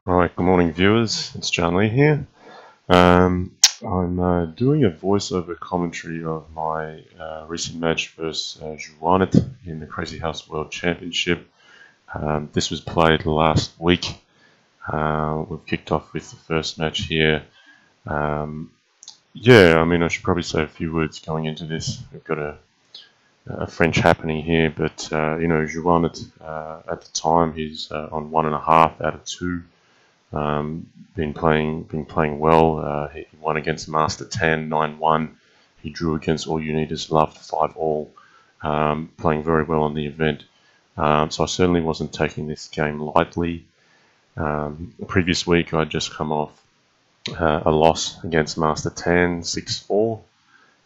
Right, good morning viewers, it's JannLee here. I'm doing a voiceover commentary of my recent match versus xuanet in the Crazy House World Championship. This was played last week. We've kicked off with the first match here. I should probably say a few words going into this. We've got a French happening here, but xuanet at the time he's on 1.5 out of 2. Been playing well. He won against Master 10, 9-1. He drew against All You Need Is Love 5-all. Playing very well on the event. So I certainly wasn't taking this game lightly. The previous week I'd just come off a loss against Master 10, 6-4.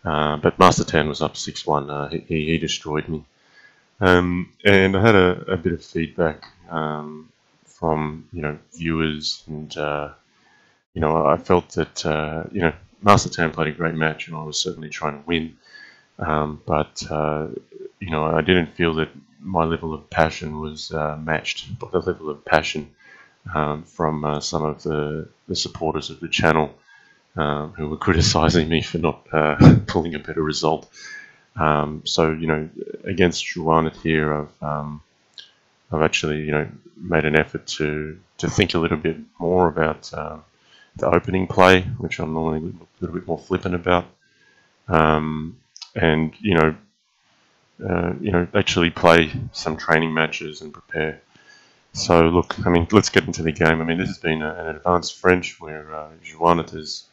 But Master 10 was up 6-1. He destroyed me. And I had a bit of feedback from viewers, and I felt that Master 10 played a great match, and I was certainly trying to win. But I didn't feel that my level of passion was matched by the level of passion from some of the supporters of the channel who were criticizing me for not pulling a better result. Against xuanet here, I've actually made an effort to think a little bit more about the opening play, which I'm normally a little bit more flippant about, and actually play some training matches and prepare. So look, let's get into the game. This has been an advanced French where xuanet has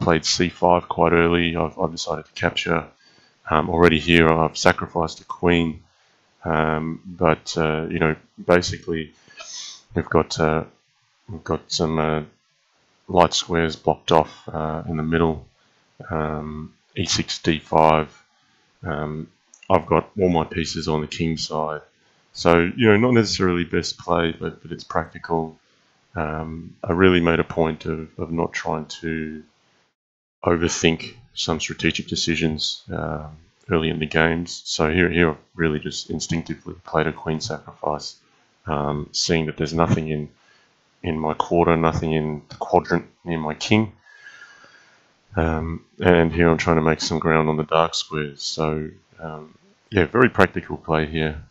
played c5 quite early. I've decided to capture. Already here I've sacrificed a queen, basically we've got some light squares blocked off in the middle. E6, d5. I've got all my pieces on the king side, so not necessarily best play, but it's practical. I really made a point of not trying to overthink some strategic decisions early in the games. So here I've really just instinctively played a queen sacrifice, seeing that there's nothing in my quarter, nothing in the quadrant near my king. And here I'm trying to make some ground on the dark squares. So very practical play here.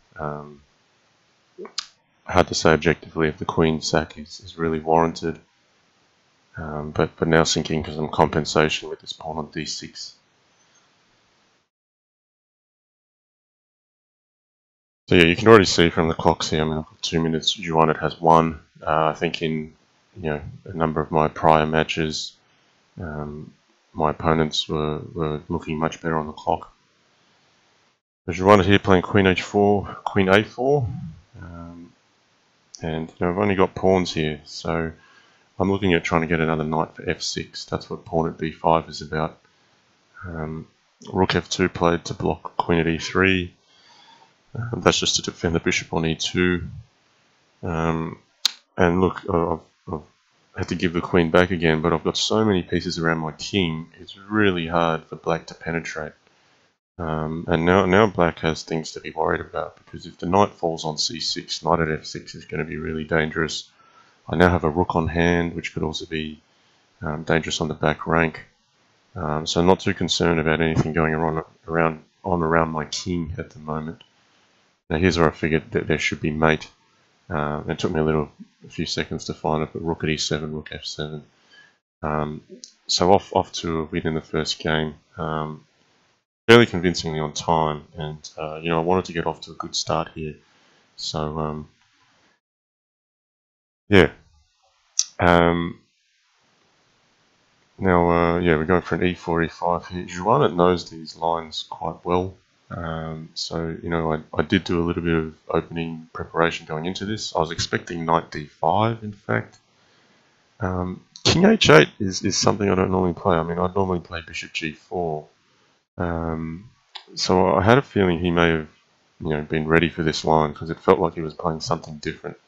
Hard to say objectively if the queen sack is really warranted. But now sinking for some compensation with this pawn on d6. So yeah, you can already see from the clocks here, I've got 2 minutes, xuanet has 1. I think in a number of my prior matches, my opponents were looking much better on the clock. xuanet here playing queen h4, queen a4, and I've only got pawns here, so I'm looking at trying to get another knight for f6. That's what pawn at b5 is about. Rook f2 played to block queen at e3. That's just to defend the bishop on e2. And look, I've had to give the queen back again, but I've got so many pieces around my king, it's really hard for black to penetrate. And now black has things to be worried about, because if the knight falls on c6, knight at f6 is going to be really dangerous. I now have a rook on hand, which could also be dangerous on the back rank. So I'm not too concerned about anything going around my king at the moment. Now here's where I figured that there should be mate. It took me a few seconds to find it, but rook at e7, rook f7. So off to a win in the first game, fairly convincingly on time, and I wanted to get off to a good start here. So yeah. Now we're going for an e4, e5 here. xuanet knows these lines quite well. I did do a little bit of opening preparation going into this. I was expecting knight d5, in fact. King h8 is something I don't normally play. I'd normally play bishop g4. So I had a feeling he may have been ready for this line, because it felt like he was playing something different.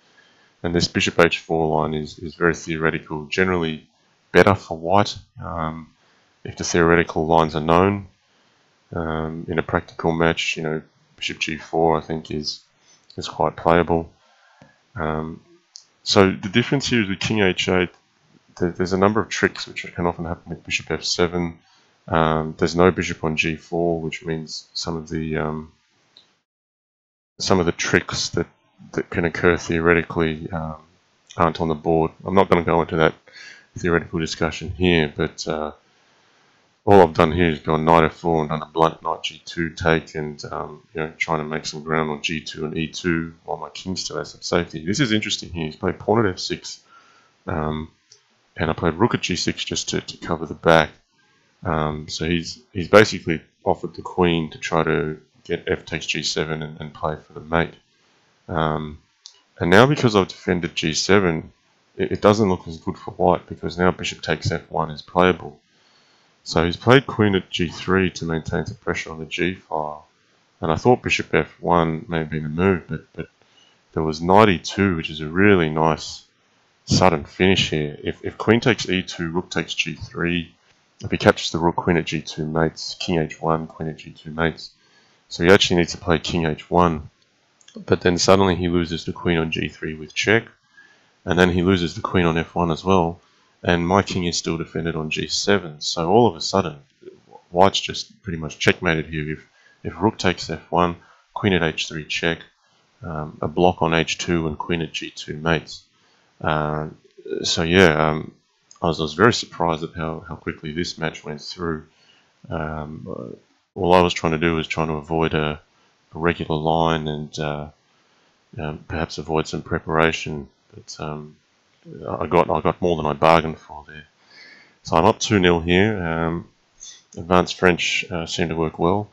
And this bishop h4 line is very theoretical, generally better for white if the theoretical lines are known. In a practical match, bishop g4 I think is quite playable. So the difference here is with king h8, there's a number of tricks which can often happen with bishop f7. There's no bishop on g4, which means some of the tricks that can occur theoretically aren't on the board. I'm not going to go into that theoretical discussion here, but all I've done here is gone knight f4 and done a blunt knight g2 take, and trying to make some ground on g2 and e2 while my king still has some safety. This is interesting here. He's played pawn at f6, and I played rook at g6 just to cover the back. So he's basically offered the queen to try to get f takes g7 and play for the mate. And now because I've defended g7, it doesn't look as good for white, because now bishop takes f1 is playable. So he's played queen at g3 to maintain some pressure on the g file. And I thought bishop f1 may have been a move, but there was knight e2, which is a really nice sudden finish here. If queen takes e2, rook takes g3. If he captures the rook, queen at g2 mates, king h1, queen at g2 mates. So he actually needs to play king h1. But then suddenly he loses the queen on g3 with check. And then he loses the queen on f1 as well. And my king is still defended on g7. So all of a sudden, white's just pretty much checkmated here. If rook takes f1, queen at h3 check, a block on h2, and queen at g2 mates. So yeah, I was very surprised at how quickly this match went through. All I was trying to do was trying to avoid a regular line and perhaps avoid some preparation. But I got more than I bargained for there. So I'm up 2-0 here. Advanced French seem to work well.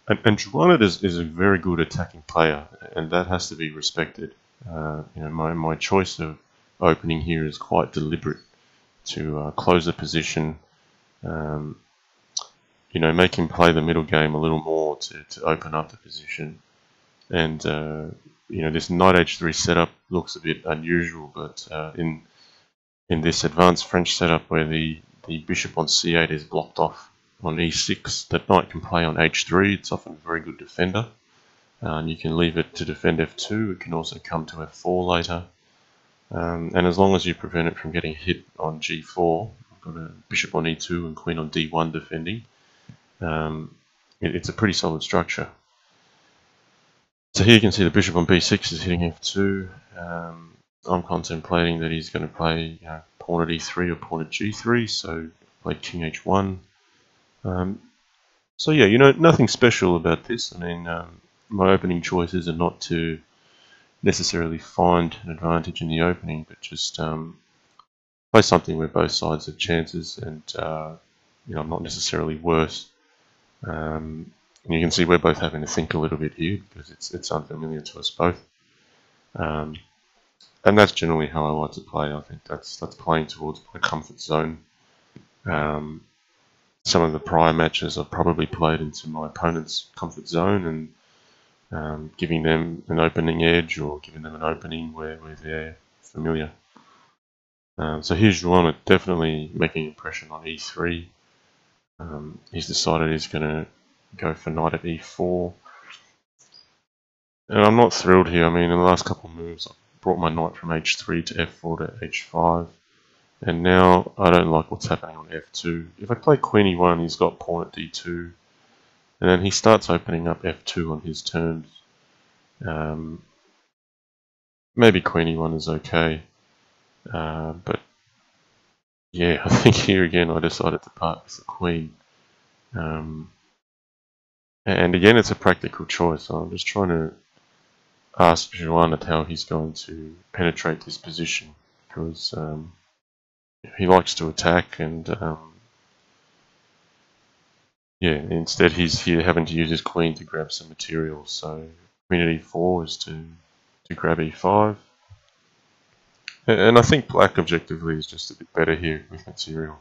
And xuanet is a very good attacking player, and that has to be respected. My choice of opening here is quite deliberate, to close the position, make him play the middle game a little more to open up the position. And this knight h3 setup looks a bit unusual, but in this advanced French setup where the bishop on c8 is blocked off on e6, that knight can play on h3. It's often a very good defender. You can leave it to defend f2. It can also come to f4 later. And as long as you prevent it from getting hit on g4, I've got a bishop on e2 and queen on d1 defending. It's a pretty solid structure. So here you can see the bishop on b6 is hitting f2. I'm contemplating that he's going to play pawn at e3 or pawn at g3, so play king h1. So yeah, nothing special about this. I mean, my opening choices are not to necessarily find an advantage in the opening, but just play something where both sides have chances, and I'm not necessarily worse. And you can see we're both having to think a little bit here, because it's unfamiliar to us both. And that's generally how I like to play. I think that's playing towards my comfort zone. Some of the prior matches I've probably played into my opponent's comfort zone, and giving them an opening edge, or giving them an opening where they're familiar. So here's xuanet definitely making an impression on e3. He's decided he's going to go for knight at e4. And I'm not thrilled here. I mean, in the last couple of moves, I brought my knight from h3 to f4 to h5. And now I don't like what's happening on f2. If I play queen e1, he's got pawn at d2. And then he starts opening up f2 on his terms. Maybe queen e1 is okay. But yeah, I think here again I decided to part with the queen. And again, it's a practical choice. I'm just trying to ask xuanet how he's going to penetrate this position, because he likes to attack, and instead he's here having to use his queen to grab some material. So queen at e4 is to grab e5. And I think black objectively is just a bit better here with material.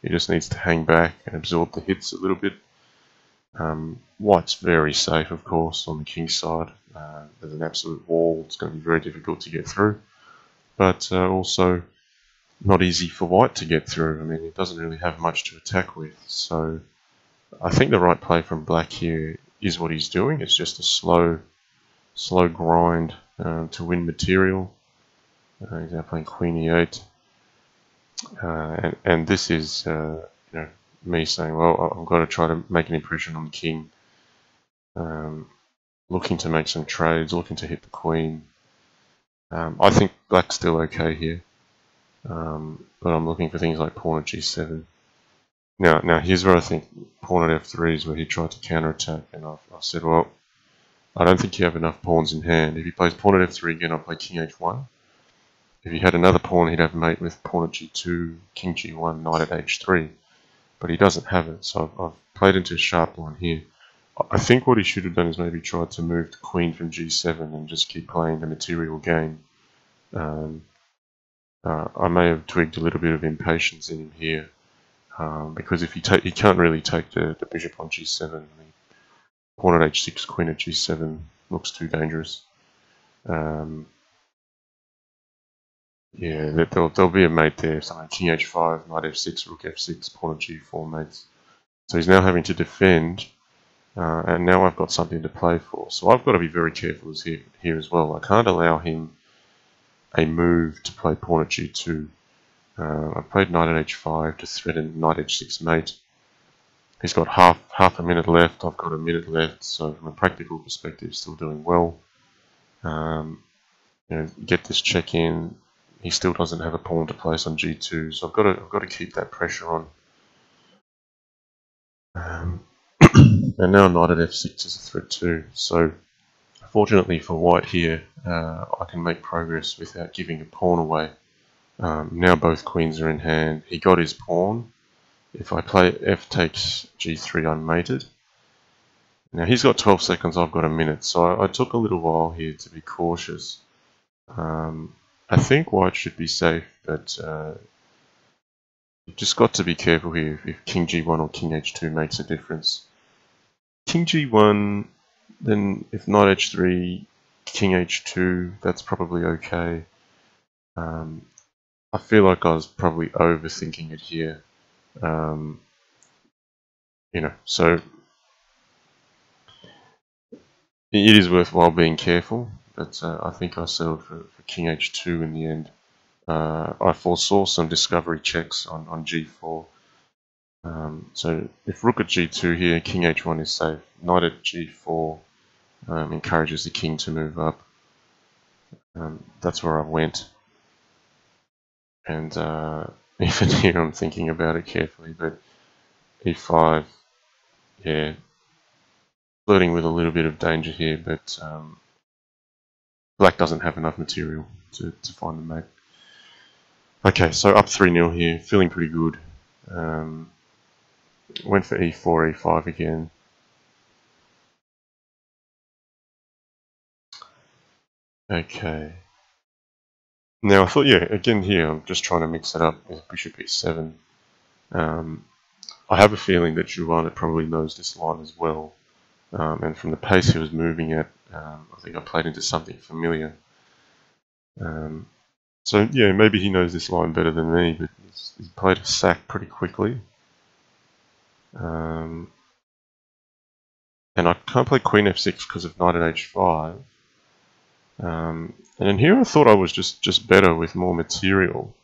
He just needs to hang back and absorb the hits a little bit. White's very safe, of course, on the king's side. There's an absolute wall. It's going to be very difficult to get through. But also not easy for white to get through. I mean, it doesn't really have much to attack with. So I think the right play from black here is what he's doing. It's just a slow grind to win material. He's now playing Queen E8. And this is me saying, well, I've got to try to make an impression on the king. Looking to make some trades, looking to hit the queen. I think black's still okay here, but I'm looking for things like pawn at g7. Now here's where I think pawn at f3 is where he tried to counterattack, and I've said, well, I don't think you have enough pawns in hand. If he plays pawn at f3 again, I'll play king h1. If he had another pawn, he'd have mate with pawn at g2, king g1, knight at h3. But he doesn't have it, so I've played into a sharp line here. I think what he should have done is maybe tried to move the queen from g7 and just keep playing the material game. I may have twigged a little bit of impatience in him here, because if he can't really take the bishop on g7. I mean, pawn at h6, queen at g7 looks too dangerous. Yeah, there'll be a mate there, something king h5, knight f6, rook f6, pawn at g4 mates. So he's now having to defend, and now I've got something to play for. So I've got to be very careful here as well. I can't allow him a move to play pawn at g2. I played knight at h5 to threaten knight h6 mate. He's got half a minute left, I've got a minute left, so from a practical perspective, still doing well. Get this check in. He still doesn't have a pawn to place on g2, so I've got to keep that pressure on. And now knight at f6 is a threat too. So fortunately for white here, I can make progress without giving a pawn away. Now both queens are in hand. He got his pawn. If I play f takes g3, I'm mated. Now he's got 12 seconds, I've got a minute, so I took a little while here to be cautious. I think white should be safe, but you've just got to be careful here if king g1 or king h2 makes a difference. King g1, then if knight h3, king h2, that's probably okay. I feel like I was probably overthinking it here. So it is worthwhile being careful, but I think I settled for king h2 in the end. I foresaw some discovery checks on g4. So if rook at g2 here, king h1 is safe. Knight at g4 encourages the king to move up. That's where I went. And even here I'm thinking about it carefully, but e5, yeah, flirting with a little bit of danger here, but black doesn't have enough material to find the mate. Okay, so up 3-0 here, feeling pretty good. Went for e4, e5 again. Okay. Now I thought, yeah, again here, I'm just trying to mix it up with bishop e7. I have a feeling that xuanet probably knows this line as well. And from the pace he was moving at, I think I played into something familiar. So yeah, maybe he knows this line better than me, but he's played a sack pretty quickly. And I can't play queen f6 because of knight at h5. And in here I thought I was just better with more material.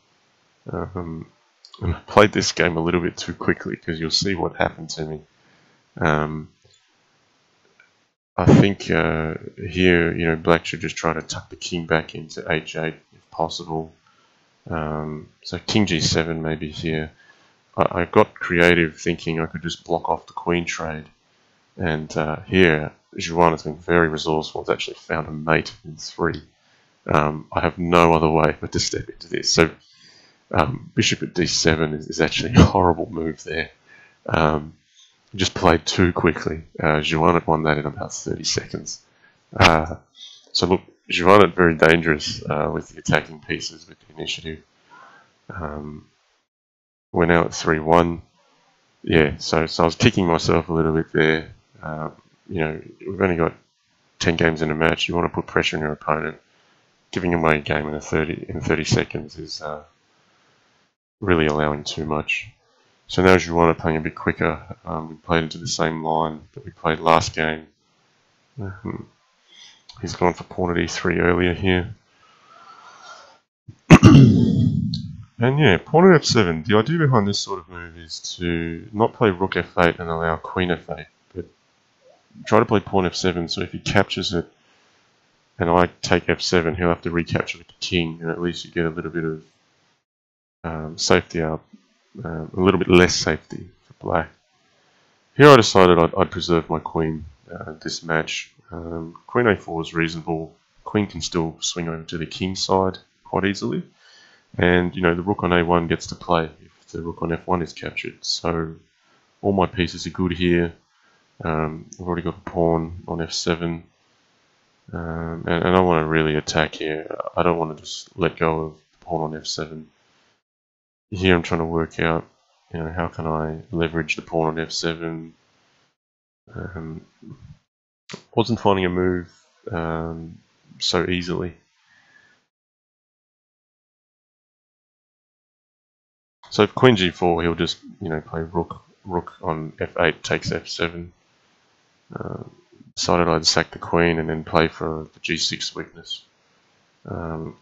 And I played this game a little bit too quickly because you'll see what happened to me. I think here, black should just try to tuck the king back into h8 if possible. So king g7 maybe here. I got creative thinking I could just block off the queen trade. And here, xuanet's been very resourceful. It's actually found a mate in 3. I have no other way but to step into this. So bishop at d7 is actually a horrible move there. Just played too quickly. xuanet won that in about 30 seconds. So look, xuanet very dangerous with the attacking pieces with the initiative. We're now at 3-1. Yeah, so I was kicking myself a little bit there. We've only got 10 games in a match. You want to put pressure on your opponent. Giving away a game in 30 seconds is really allowing too much. So now xuanet playing a bit quicker. We played into the same line that we played last game. He's gone for pawn at e3 earlier here. And yeah, pawn at f7. The idea behind this sort of move is to not play rook f8 and allow queen f8, but try to play pawn f7, so if he captures it and I take f7, he'll have to recapture with the king, and at least you get a little bit of safety up, a little bit less safety for black. Here I decided I'd preserve my queen this match. Queen a4 is reasonable. Queen can still swing over to the king side quite easily. And, you know, the rook on a1 gets to play if the rook on f1 is captured. So all my pieces are good here. I've already got a pawn on f7. And I want to really attack here. I don't want to just let go of the pawn on f7. Here I'm trying to work out, you know, how can I leverage the pawn on f7. Wasn't finding a move so easily. So if queen g4, he'll just, you know, play rook on f8 takes f7. Decided I'd sack the queen and then play for the g6 weakness. Now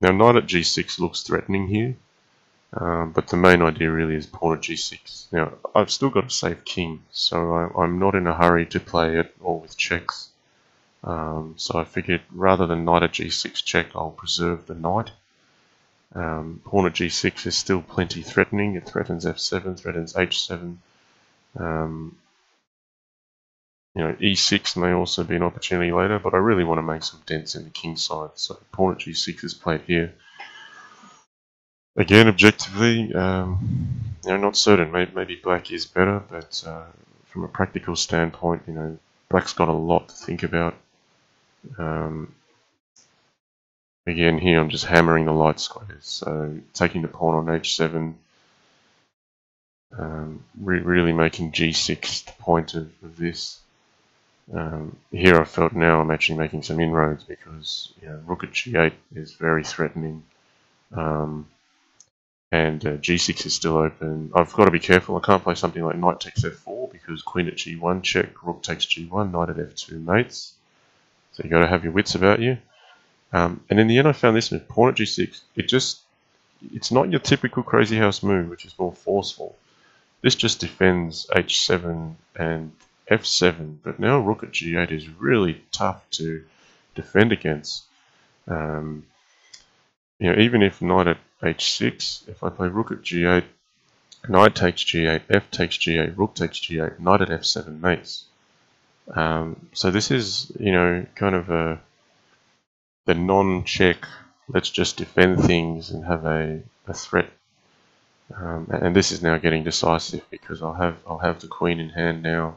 knight at g6 looks threatening here, but the main idea really is pawn at g6. Now I've still got a safe king, so I'm not in a hurry to play it all with checks. So I figured rather than knight at g6 check, I'll preserve the knight. Pawn at g6 is still plenty threatening. It threatens f7, threatens h7. You know, e6 may also be an opportunity later, but I really want to make some dents in the king side. So pawn at g6 is played here. Again, objectively, you know, not certain. Maybe black is better, but from a practical standpoint, you know, black's got a lot to think about. Again, here I'm just hammering the light squares. So taking the pawn on h7, really making g6 the point of this. Here I felt now I'm actually making some inroads because, you know, rook at g8 is very threatening, and g6 is still open. I've got to be careful. I can't play something like knight takes f4 because queen at g1 check, rook takes g1, knight at f2 mates. So you got to have your wits about you. And in the end, I found this move, pawn at g6. It's not your typical crazy house move, which is more forceful. This just defends h7 and f7, but now rook at g8 is really tough to defend against. You know, even if knight at h6, if I play rook at g8, knight takes g8, f takes g8, rook takes g8, knight at f7 mates. So this is, you know, kind of the non-check, let's just defend things and have a threat. And this is now getting decisive because I'll have the queen in hand now.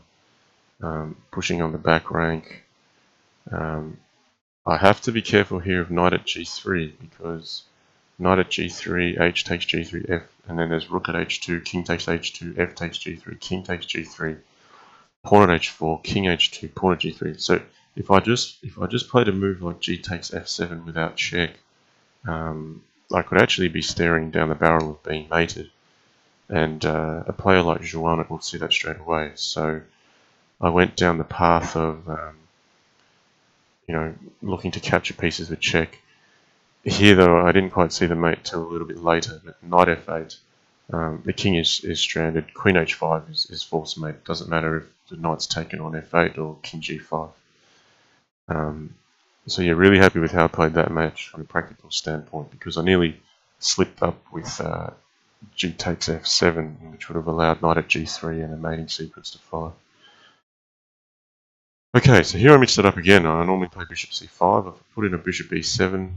Pushing on the back rank. I have to be careful here of knight at g3 because knight at g3, h takes g3, f, and then there's rook at h2, king takes h2, f takes g3, king takes g3, pawn at h4, king h2, pawn at g3. So if I just played a move like g takes f7 without check, I could actually be staring down the barrel of being mated, and a player like xuanet will see that straight away. So I went down the path of, you know, looking to capture pieces with check. Here, though, I didn't quite see the mate till a little bit later. But knight f8, the king is stranded. Queen h5 is forced mate. It doesn't matter if the knight's taken on f8 or king g5. So yeah, really happy with how I played that match from a practical standpoint because I nearly slipped up with g takes f7, which would have allowed knight at g3 and a mating sequence to follow. Okay, so here I mixed it up again. I normally play bishop c5. I've put in a bishop e7.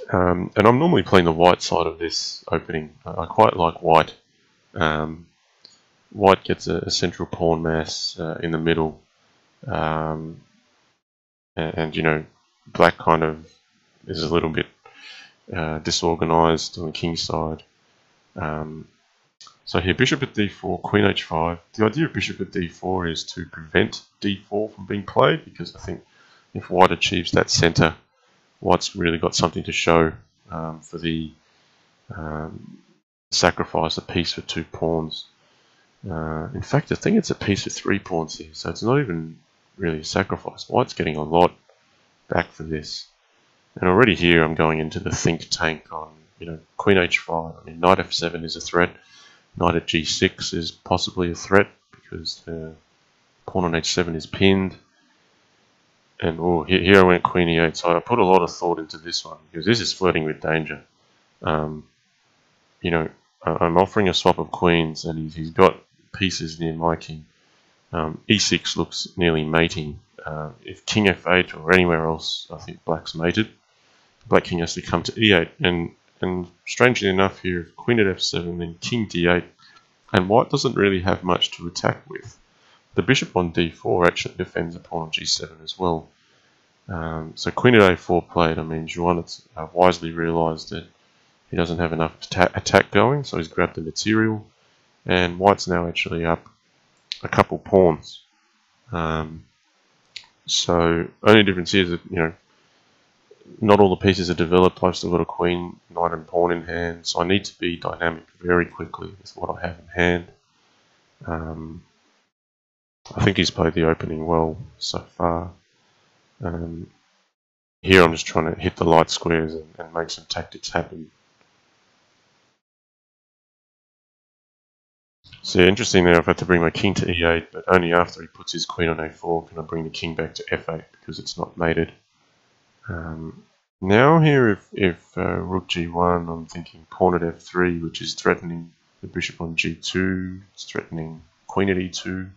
And I'm normally playing the white side of this opening. I quite like white. White gets a central pawn mass in the middle. And, you know, black kind of is a little bit disorganized on the king side. So here, bishop at d4, queen h5. The idea of bishop at d4 is to prevent d4 from being played, because I think if white achieves that center, white's really got something to show for the sacrifice a piece for 2 pawns. In fact, I think it's a piece for 3 pawns here, so it's not even really a sacrifice. White's getting a lot back for this. And already here I'm going into the think tank on, queen h5. I mean, knight f7 is a threat. Knight at g6 is possibly a threat because the pawn on h7 is pinned. And here I went queen e8. So I put a lot of thought into this one because this is flirting with danger. I'm offering a swap of queens, and he's got pieces near my king. e6 looks nearly mating. If king f8 or anywhere else, I think black's mated. Black king has to come to e8, and strangely enough here, queen at f7, then king d8, and white doesn't really have much to attack with. The bishop on d4 actually defends a pawn on g7 as well. So queen at a4 played. I mean, xuanet wisely realised that he doesn't have enough attack going, so he's grabbed the material, and white's now actually up a couple pawns. So only difference here is that, not all the pieces are developed. I've still got a queen, knight and pawn in hand, so I need to be dynamic very quickly with what I have in hand. I think he's played the opening well so far. Here I'm just trying to hit the light squares and make some tactics happen. So yeah, interesting there, I've had to bring my king to e8, but only after he puts his queen on a4 can I bring the king back to f8 because it's not mated. Now here, if rook g1, I'm thinking pawn at f3, which is threatening the bishop on g2, it's threatening queen at e2.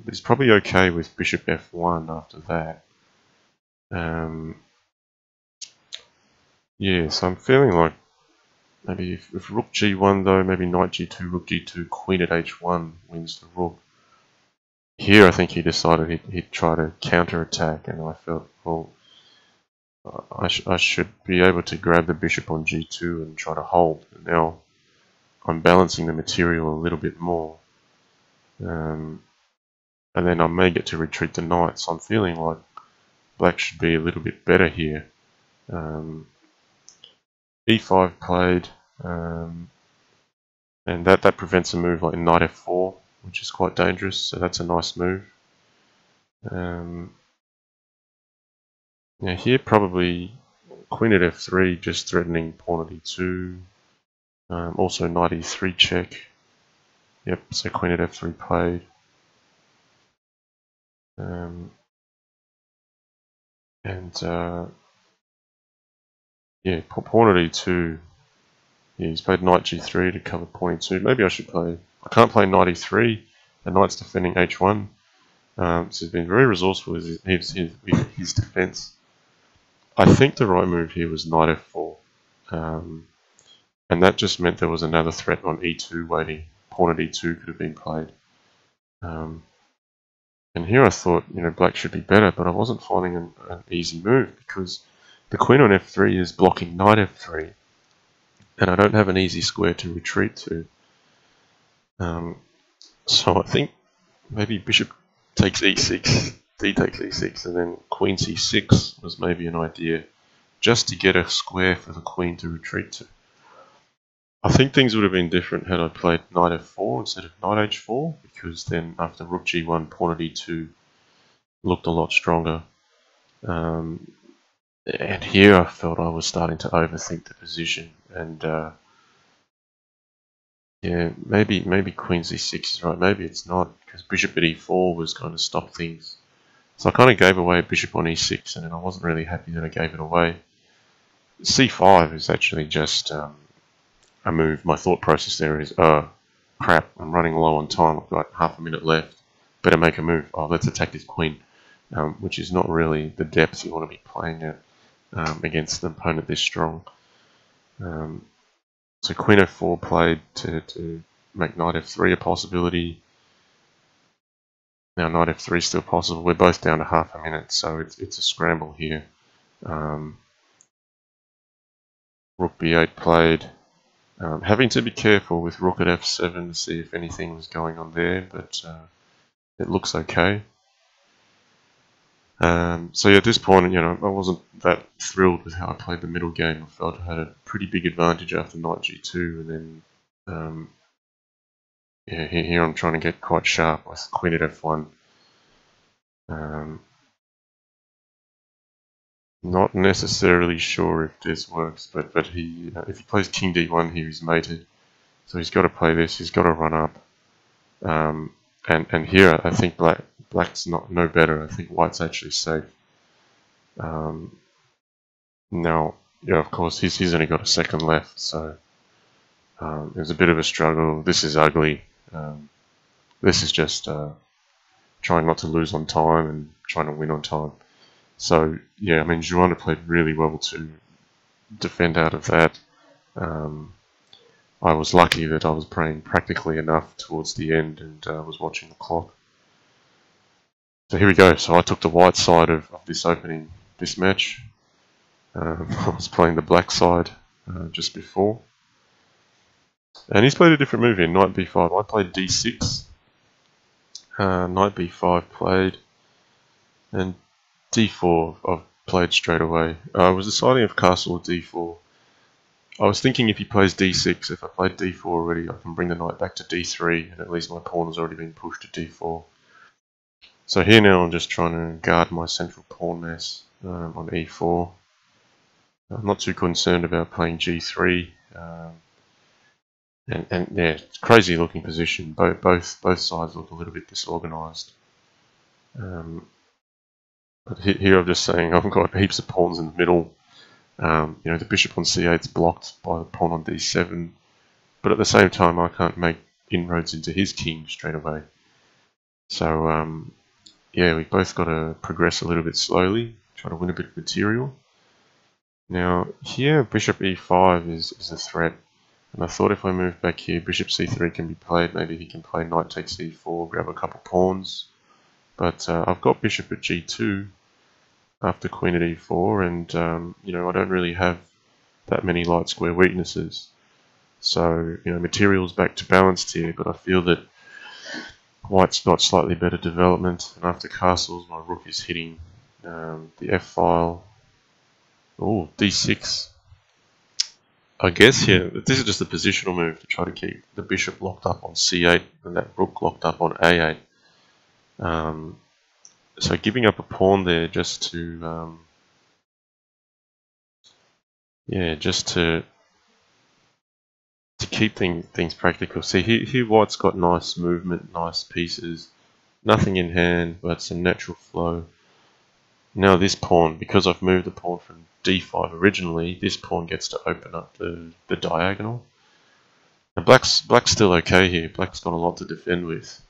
It's probably okay with bishop f1 after that. Yeah, so I'm feeling like maybe if rook g1 though, maybe knight g2, rook g2, queen at h1 wins the rook. Here I think he decided he'd try to counter-attack, and I felt, well, I should be able to grab the bishop on g2 and try to hold. And now I'm balancing the material a little bit more. And then I may get to retreat the knight, so I'm feeling like black should be a little bit better here. e5 played, and that prevents a move like knight f4, which is quite dangerous, so that's a nice move. Now here probably queen at f3, just threatening pawn at e2. Also knight e3 check. Yep, so queen at f3 played. Yeah, pawn at e2. Yeah, he's played knight g3 to cover pawn e2. Maybe I should play. I can't play knight e3. The knight's defending h1. So he's been very resourceful with his defense. I think the right move here was knight f4. And that just meant there was another threat on e2 waiting. Pawn at e2 could have been played. And here I thought, black should be better, but I wasn't finding an easy move because the queen on f3 is blocking knight f3, and I don't have an easy square to retreat to. So I think maybe bishop takes e6, d takes e6, and then queen c6 was maybe an idea, just to get a square for the queen to retreat to. I think things would have been different had I played knight f4 instead of knight h4, because then after rook g1, pawn at e2 looked a lot stronger. And here I felt I was starting to overthink the position, and yeah, maybe queen c6 is right, maybe it's not, because bishop at e4 was going to stop things. So I kind of gave away bishop on e6, and then I wasn't really happy that I gave it away. c5 is actually just a move. My thought process there is, oh, crap, I'm running low on time, I've got half a minute left, better make a move. Oh, let's attack this queen, which is not really the depth you want to be playing at against an opponent this strong. So queen f4 played to make knight f3 a possibility. Now knight f3 is still possible. We're both down to half a minute, so it's a scramble here. Rook b8 played. Having to be careful with rook at f7 to see if anything was going on there, but it looks okay. So yeah, at this point, I wasn't that thrilled with how I played the middle game. I felt I had a pretty big advantage after knight g2, and then yeah, here I'm trying to get quite sharp with queen at f1. Not necessarily sure if this works, but he if he plays King D1 here, he's mated, so he's got to play this. He's got to run up, and here I think black's not no better. I think white's actually safe. Now, yeah, of course he's only got a second left, so it was a bit of a struggle. This is ugly. This is just trying not to lose on time and trying to win on time. So yeah, I mean, xuanet played really well to defend out of that. I was lucky that I was playing practically enough towards the end and was watching the clock. So here we go. So I took the white side of this match. I was playing the black side just before. And he's played a different move here, knight b5. I played d6. Knight b5 played. And d4 I've played straight away. I was deciding if castle or d4. I was thinking if he plays d6, if I played d4 already, I can bring the knight back to d3, and at least my pawn has already been pushed to d4. So here now I'm just trying to guard my central pawn mess on e4. I'm not too concerned about playing g3. And yeah, it's a crazy looking position. Both sides look a little bit disorganized. But here I'm just saying I've got heaps of pawns in the middle. The bishop on c8 is blocked by the pawn on d7, but at the same time I can't make inroads into his king straight away. So yeah, we both got to progress a little bit slowly, try to win a bit of material. Now here bishop e5 is a threat, and I thought if I move back here, bishop c3 can be played. Maybe he can play knight takes e4, grab a couple pawns. But I've got bishop at g2 after queen at e4, and I don't really have that many light square weaknesses. So material's back to balanced here, but I feel that white's got slightly better development. And after castles, my rook is hitting the f file. Oh, d6. I guess here this is just a positional move to try to keep the bishop locked up on c8 and that rook locked up on a8. So giving up a pawn there just to keep things practical. See here white's got nice movement, nice pieces, nothing in hand but some natural flow. Now this pawn, because I've moved the pawn from d5 originally, this pawn gets to open up the diagonal. Now black's still okay here. Black's got a lot to defend with.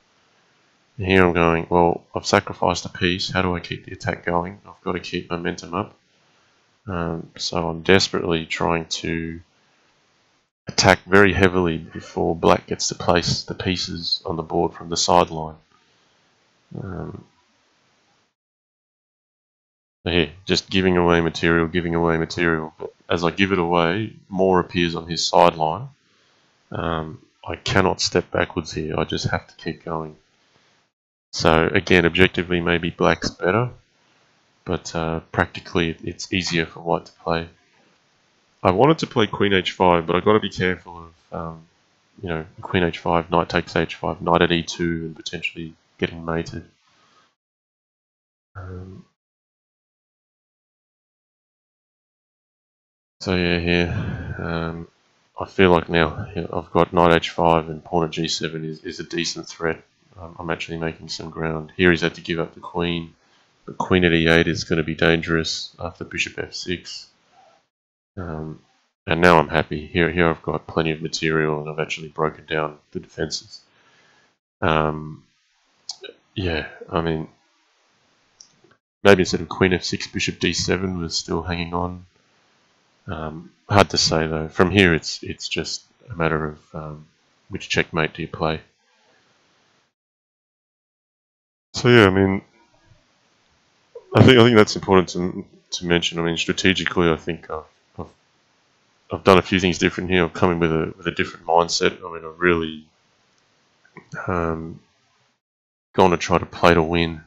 And here I'm going, well, I've sacrificed a piece. How do I keep the attack going? I've got to keep momentum up. So I'm desperately trying to attack very heavily before black gets to place the pieces on the board from the sideline. Here, just giving away material. But as I give it away, more appears on his sideline. I cannot step backwards here. I just have to keep going. So again, objectively, maybe black's better, but practically it's easier for white to play. I wanted to play queen h5, but I've got to be careful of, queen h5, knight takes h5, knight at e2, and potentially getting mated. So yeah, here, I feel like now I've got knight h5 and pawn at g7 is a decent threat. I'm actually making some ground. Here he's had to give up the queen, but queen at e8 is going to be dangerous after bishop f6. And now I'm happy. Here I've got plenty of material and I've actually broken down the defenses. Yeah, I mean, maybe instead of queen f6, bishop d7 was still hanging on. Hard to say though. From here, it's just a matter of which checkmate do you play. So yeah, I mean, I think that's important to mention. I mean, strategically, I think I've done a few things different here. I've come in with a different mindset. I mean, I've really gone to try to play to win.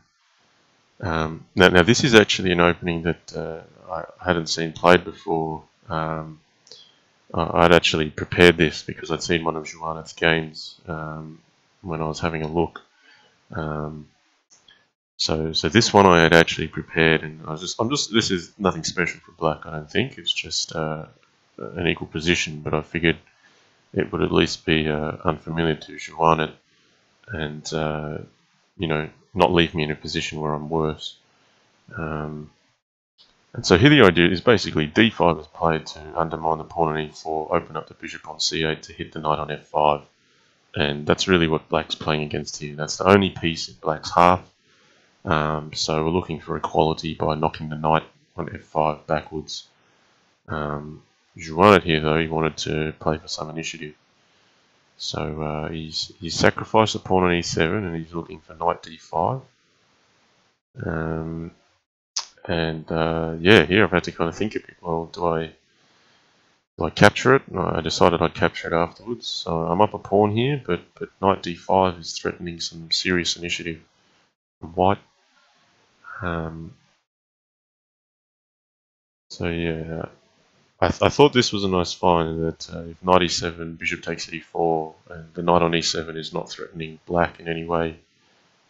Now this is actually an opening that I hadn't seen played before. I'd actually prepared this because I'd seen one of xuanet's games when I was having a look. So this one I had actually prepared, and this is nothing special for black, I don't think. It's just an equal position, but I figured it would at least be unfamiliar to xuanet and not leave me in a position where I'm worse. And so here the idea is basically d5 is played to undermine the pawn on e4, open up the bishop on c8 to hit the knight on f5, and that's really what black's playing against here. That's the only piece in black's half. So we're looking for equality by knocking the knight on f5 backwards. Xuanet here, though, he wanted to play for some initiative. So he's sacrificed the pawn on e7 and he's looking for knight d5. Yeah, here I've had to kind of think a bit. Well, do I capture it? No, I decided I'd capture it afterwards. So I'm up a pawn here, but knight d5 is threatening some serious initiative from white. So yeah, I thought this was a nice find, that if knight e7, bishop takes e4, and the knight on e7 is not threatening black in any way.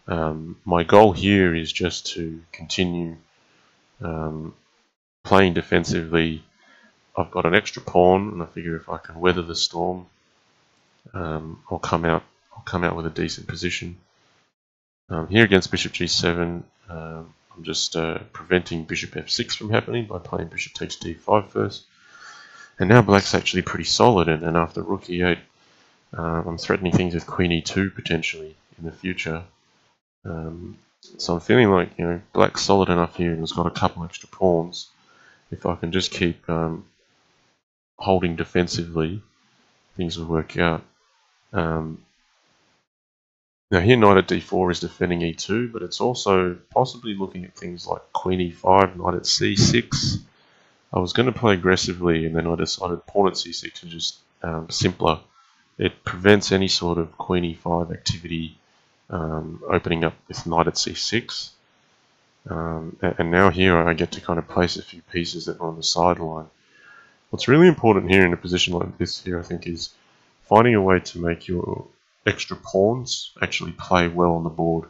My goal here is just to continue playing defensively. I've got an extra pawn, and I figure if I can weather the storm, I'll come out with a decent position. Here against bishop g7, I'm just preventing bishop f6 from happening by playing bishop takes d5 first. And now black's actually pretty solid, and after rook e8, I'm threatening things with queen e2 potentially in the future. So I'm feeling like, black's solid enough here and has got a couple extra pawns. If I can just keep holding defensively, things will work out. Now here knight at d4 is defending e2, but it's also possibly looking at things like queen e5, knight at c6. I was going to play aggressively, and then I decided pawn at c6 is just simpler. It prevents any sort of queen e5 activity opening up with knight at c6. And now here I get to kind of place a few pieces that are on the sideline. What's really important here in a position like this here, I think, is finding a way to make your extra pawns actually play well on the board.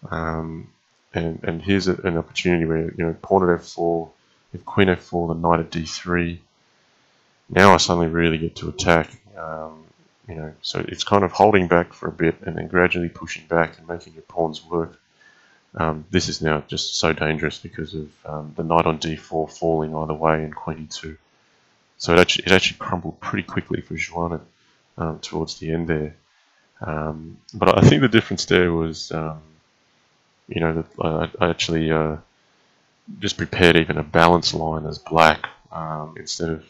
And here's an opportunity where, pawn at f4, if queen f4, the knight at d3. Now I suddenly really get to attack. So it's kind of holding back for a bit and then gradually pushing back and making your pawns work. This is now just so dangerous because of the knight on d4 falling either way and queen e2. So it actually crumbled pretty quickly for xuanet towards the end there. But I think the difference there was, that I actually just prepared even a balance line as black instead of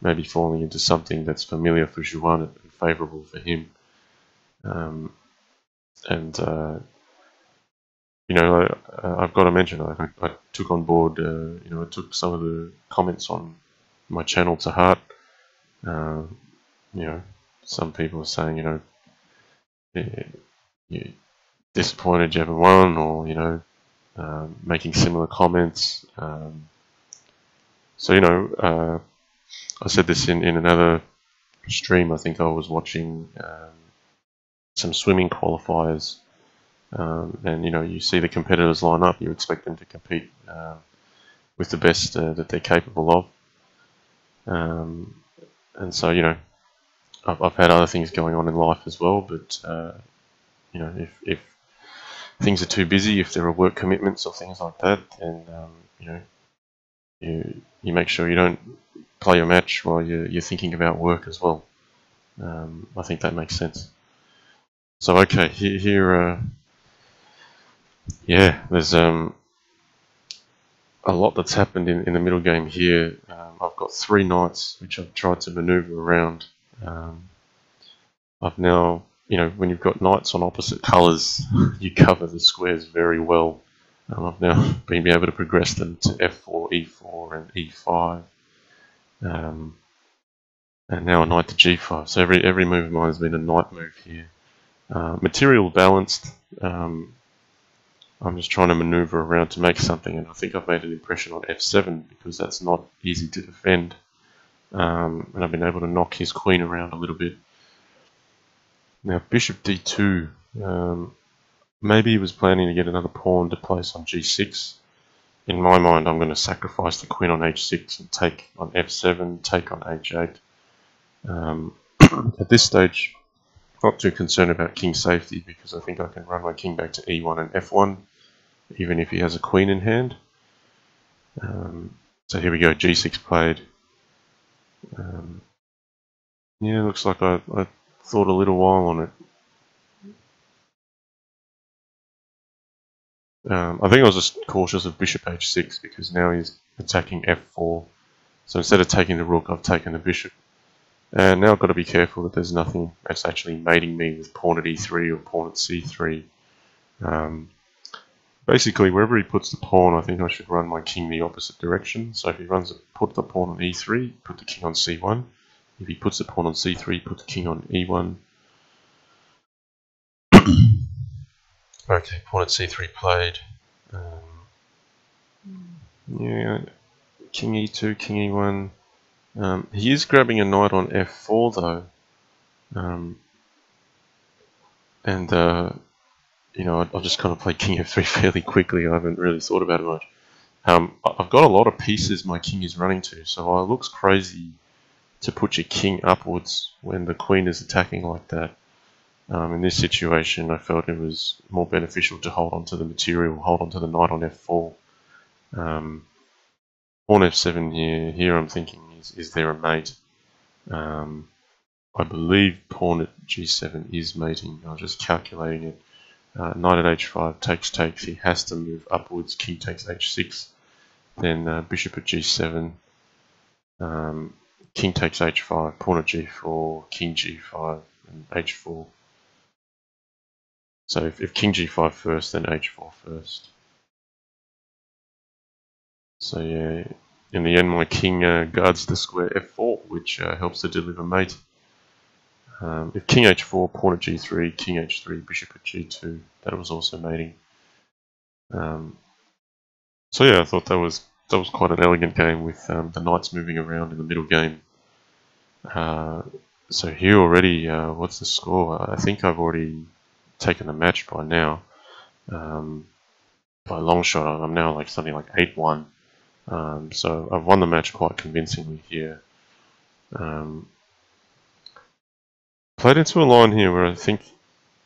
maybe falling into something that's familiar for xuanet and favourable for him. I've got to mention, I took on board, I took some of the comments on my channel to heart. Some people are saying, you're disappointed you haven't won, or, making similar comments. I said this in another stream. I think I was watching some swimming qualifiers, and you see the competitors line up. You expect them to compete with the best that they're capable of, and so I've had other things going on in life as well. But if things are too busy, if there are work commitments or things like that, then you make sure you don't play your match while you're thinking about work as well. I think that makes sense. So okay, here there's a lot that's happened in the middle game here. I've got 3 knights which I've tried to maneuver around. I've now, when you've got knights on opposite colours, you cover the squares very well. I've now been able to progress them to f4, e4, and e5. And now a knight to g5. So every move of mine has been a knight move here. Material balanced. I'm just trying to maneuver around to make something, and I think I've made an impression on f7 because that's not easy to defend. And I've been able to knock his queen around a little bit. Now bishop d2. Maybe he was planning to get another pawn to place on g6. In my mind, I'm going to sacrifice the queen on h6 and take on f7, take on h8. At this stage, not too concerned about king safety because I think I can run my king back to e1 and f1, even if he has a queen in hand. So here we go, g6 played. Yeah, looks like I thought a little while on it. I think I was just cautious of bishop h6 because now he's attacking f4. So instead of taking the rook, I've taken the bishop. And now I've got to be careful that there's nothing that's actually mating me with pawn at e3 or pawn at c3. Basically, wherever he puts the pawn, I think I should run my king the opposite direction. So if he put the pawn on e3, put the king on c1. If he puts the pawn on c3, put the king on e1. Okay, pawn at c3 played. Yeah, king e2, king e1. He is grabbing a knight on f4 though. You know, I've just kind of played king f3 fairly quickly. I haven't really thought about it much. I've got a lot of pieces my king is running to, so it looks crazy to put your king upwards when the queen is attacking like that. In this situation, I felt it was more beneficial to hold on to the material, hold on to the knight on f4. Pawn f7 here. Here I'm thinking, is there a mate? I believe pawn at g7 is mating. I was just calculating it. Knight at h5 takes. He has to move upwards. King takes h6. Then bishop at g7. King takes h5. Pawn at g4. King g5 and h4. So if king g5 first, then h4 first. So yeah, in the end, my king guards the square f4, which helps to deliver mate. If king h4, pawn at g3, king h3, bishop at g2, that was also mating. So yeah, I thought that was quite an elegant game with the knights moving around in the middle game. So here already, what's the score? I think I've already taken the match by now. By a long shot, I'm now like something like 8-1. So I've won the match quite convincingly here. Played into a line here where I think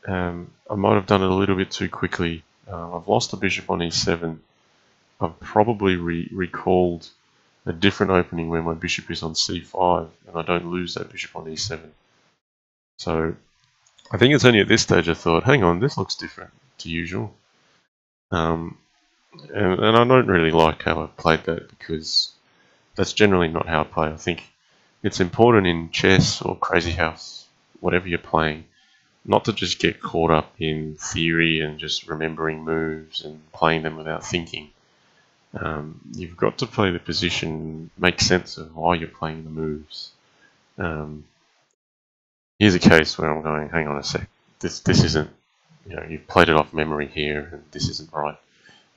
I might have done it a little bit too quickly. I've lost the bishop on e7. I've probably recalled a different opening where my bishop is on c5 and I don't lose that bishop on e7. So I think it's only at this stage I thought, hang on, this looks different to usual. And I don't really like how I played that because that's generally not how I play. I think it's important in chess or Crazy House, whatever you're playing, not to just get caught up in theory and just remembering moves and playing them without thinking. You've got to play the position, make sense of why you're playing the moves. Here's a case where I'm going, hang on a sec, this isn't, you've played it off memory here, and this isn't right.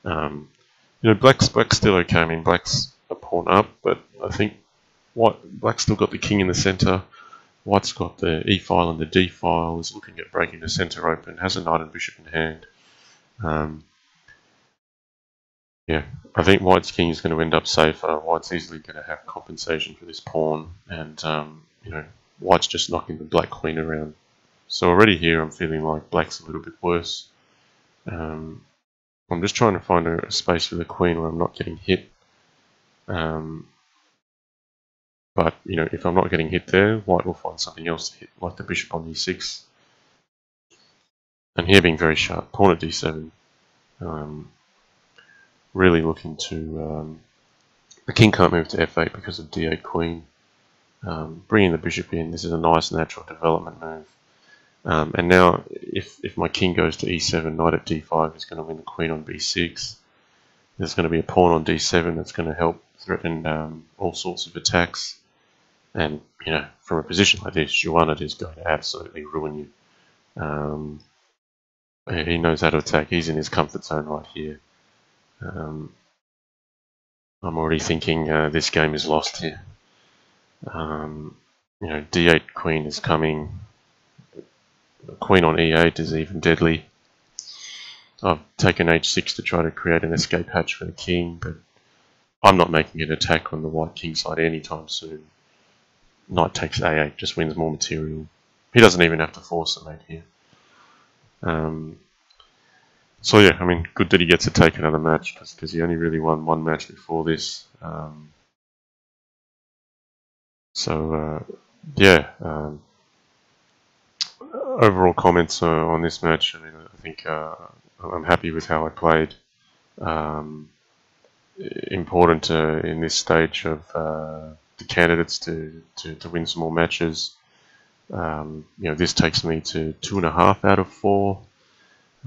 Black's still okay. I mean, black's a pawn up, but I think black's still got the king in the center. White's got the e file and the d file. Is looking at breaking the center open. Has a knight and bishop in hand. Yeah, I think White's king is going to end up safer. White's easily going to have compensation for this pawn, and White's just knocking the black queen around. So already here, I'm feeling like black's a little bit worse. I'm just trying to find a space for the queen where I'm not getting hit. But if I'm not getting hit there, White will find something else to hit, like the bishop on e6. And here being very sharp, pawn at d7. Really looking to... the king can't move to f8 because of d8 queen. Bringing the bishop in, this is a nice natural development move. And now, if my king goes to e7, knight at d5 is going to win the queen on b6. There's going to be a pawn on d7 that's going to help threaten all sorts of attacks. And, from a position like this, xuanet is going to absolutely ruin you. He knows how to attack. He's in his comfort zone right here. I'm already thinking this game is lost here. d8 queen is coming. Queen on e8 is even deadly. I've taken h6 to try to create an escape hatch for the king, but I'm not making an attack on the white king side anytime soon. Knight takes a8, just wins more material. He doesn't even have to force a mate here. So yeah, I mean, good that he gets to take another match, because he only really won one match before this. Yeah. Overall comments on this match. I mean, I think I'm happy with how I played. Important in this stage of the candidates to win some more matches. This takes me to 2.5 out of 4.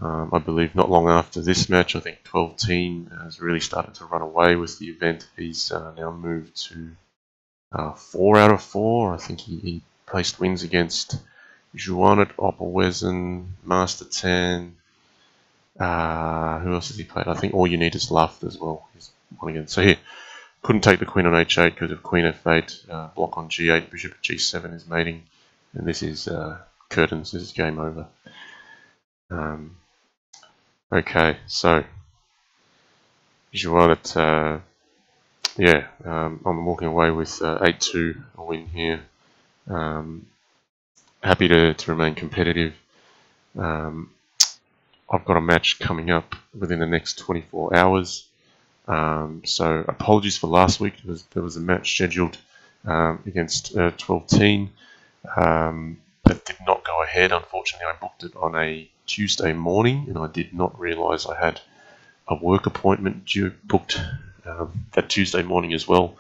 I believe not long after this match, I think 12-teen has really started to run away with the event. He's now moved to 4 out of 4. I think he placed wins against xuanet, Opelwezen, Master Tan. Who else has he played? I think All You Need Is Love as well. He's won again. So here, couldn't take the queen on h8 because of queen f8, block on g8, bishop at g7 is mating, and this is curtains. This is game over. Okay, so xuanet, I'm walking away with 8-2, a win here. Happy to remain competitive. I've got a match coming up within the next 24 hours. So apologies for last week. There was a match scheduled against 12-teen that did not go ahead. Unfortunately, I booked it on a Tuesday morning, and I did not realise I had a work appointment booked that Tuesday morning as well.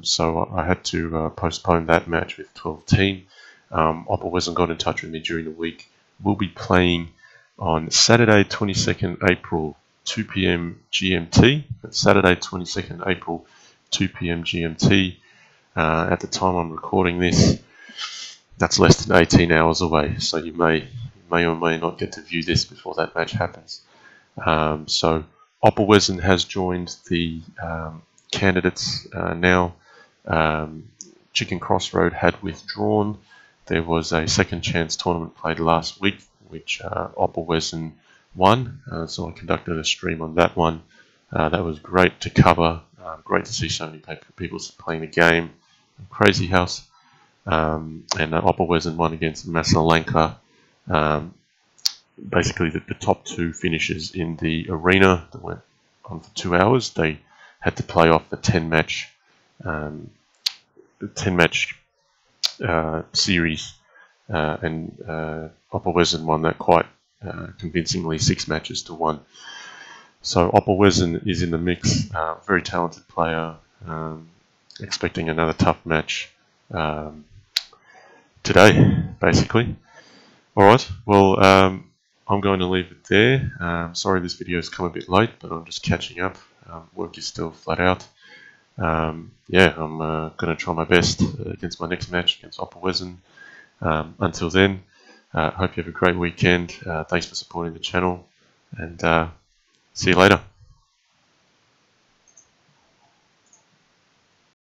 So I had to postpone that match with 12-teen. Opelwezen got in touch with me during the week. We'll be playing on Saturday, 22nd April, 2 p.m. GMT. That's Saturday, 22nd April, 2 p.m. GMT. At the time I'm recording this, that's less than 18 hours away, so you may or may not get to view this before that match happens. So Opelwezen has joined the candidates now. Chicken Crossroad had withdrawn. There was a second chance tournament played last week, which Opelwezen won. So I conducted a stream on that one. That was great to cover. Great to see so many people playing the game. Crazy House. And Opelwezen won against Masalanka. Basically, the top 2 finishers in the arena that went on for 2 hours, they had to play off the 10-match series, and Opelwezen won that quite convincingly, 6 matches to 1. So Opelwezen is in the mix. Very talented player. Expecting another tough match today, basically. Alright, well, I'm going to leave it there. Sorry this video has come a bit late, but I'm just catching up. Work is still flat out. I'm going to try my best against my next match against Opelwezen. Until then, hope you have a great weekend. Thanks for supporting the channel, and see you later.